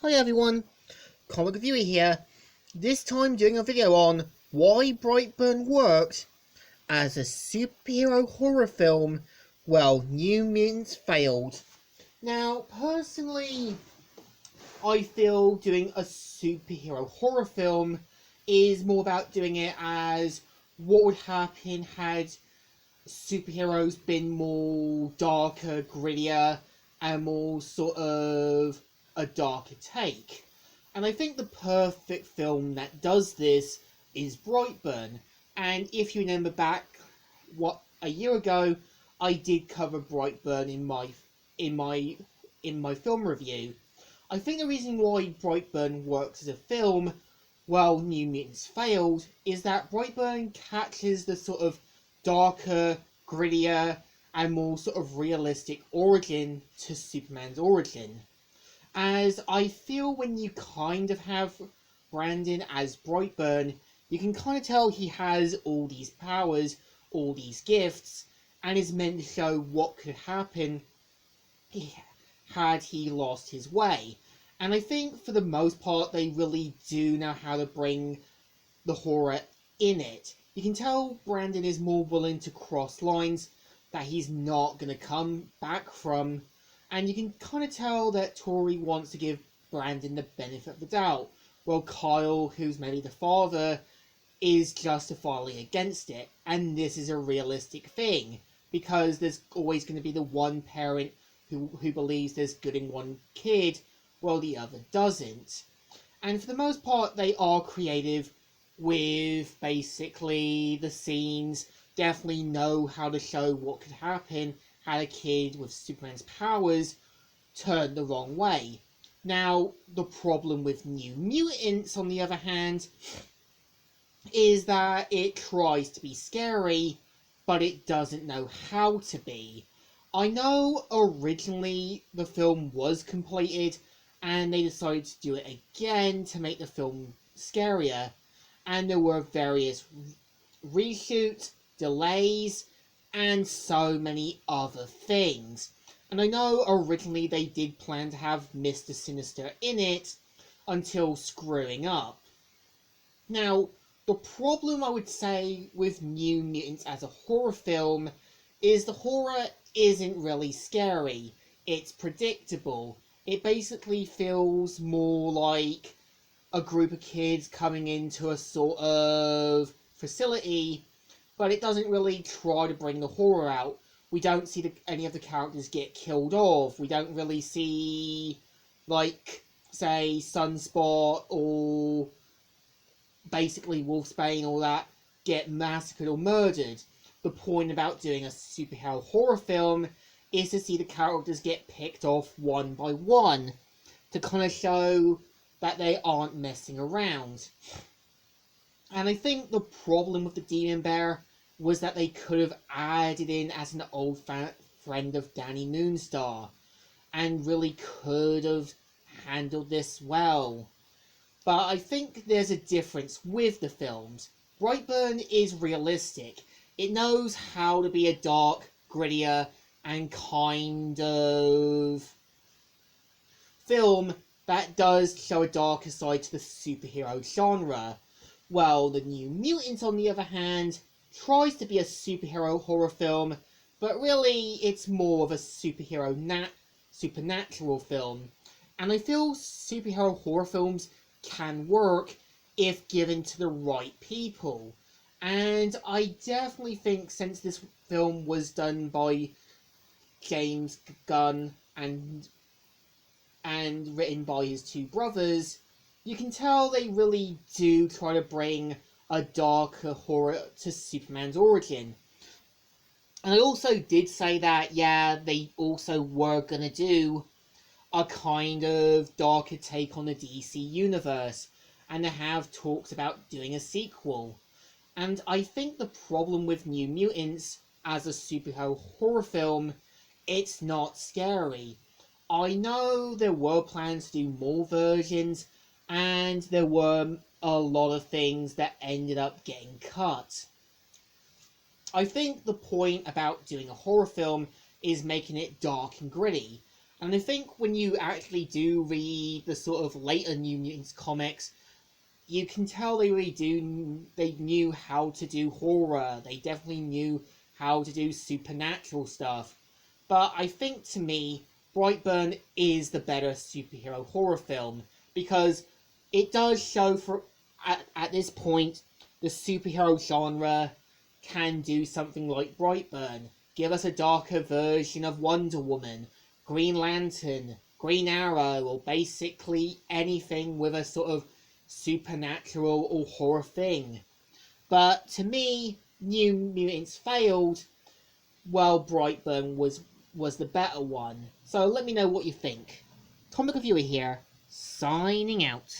Hi everyone, Comic Reviewer here, this time doing a video on why Brightburn worked as a superhero horror film. Well, New Mutants failed. Now, personally, I feel doing a superhero horror film is more about doing it as what would happen had superheroes been more darker, grittier, and more sort of a darker take. And I think the perfect film that does this is Brightburn. And if you remember back a year ago, I did cover Brightburn in my in my film review. I think the reason why Brightburn works as a film, while New Mutants failed, is that Brightburn catches the sort of darker, grittier, and more sort of realistic origin to Superman's origin. As I feel when you kind of have Brandon as Brightburn, you can kind of tell he has all these powers, all these gifts, and is meant to show what could happen had he lost his way. And I think for the most part they really do know how to bring the horror in it. You can tell Brandon is more willing to cross lines that he's not going to come back from, and you can kind of tell that Tori wants to give Brandon the benefit of the doubt, while Kyle, who's maybe the father, is justifiably against it, and this is a realistic thing, because there's always going to be the one parent who believes there's good in one kid, while the other doesn't. And for the most part, they are creative with basically the scenes, definitely know how to show what could happen had a kid with Superman's powers turned the wrong way. Now, the problem with New Mutants, on the other hand, is that it tries to be scary, but it doesn't know how to be. I know originally the film was completed and they decided to do it again to make the film scarier, and there were various reshoots, delays, and so many other things. And I know originally they did plan to have Mr. Sinister in it until screwing up. Now, the problem I would say with New Mutants as a horror film is the horror isn't really scary. It's predictable. It basically feels more like a group of kids coming into a sort of facility, but it doesn't really try to bring the horror out. We don't see any of the characters get killed off. We don't really see, like, say, Sunspot or basically Wolfsbane, all that, get massacred or murdered. The point about doing a superhero horror film is to see the characters get picked off one by one, to kind of show that they aren't messing around. And I think the problem with the Demon Bear was that they could have added in as an old friend of Danny Moonstar, and really could have handled this well. But I think there's a difference with the films. Brightburn is realistic. It knows how to be a dark, grittier, and kind of film that does show a darker side to the superhero genre. While the New Mutants, on the other hand, tries to be a superhero horror film, but really it's more of a supernatural film. And I feel superhero horror films can work if given to the right people. And I definitely think, since this film was done by James Gunn and written by his two brothers, you can tell they really do try to bring a darker horror to Superman's origin. And I also did say that, yeah, they also were gonna do a kind of darker take on the DC universe, and they have talked about doing a sequel. And I think the problem with New Mutants as a superhero horror film, it's not scary. I know there were plans to do more versions, and there were a lot of things that ended up getting cut. I think the point about doing a horror film is making it dark and gritty. And I think when you actually do read the sort of later New Mutants comics, you can tell they knew how to do horror. They definitely knew how to do supernatural stuff. But I think, to me, Brightburn is the better superhero horror film, because it does show at this point the superhero genre can do something like Brightburn. Give us a darker version of Wonder Woman, Green Lantern, Green Arrow, or basically anything with a sort of supernatural or horror thing. But to me, New Mutants failed, while Brightburn was the better one. So let me know what you think. Comic Reviewer here, signing out.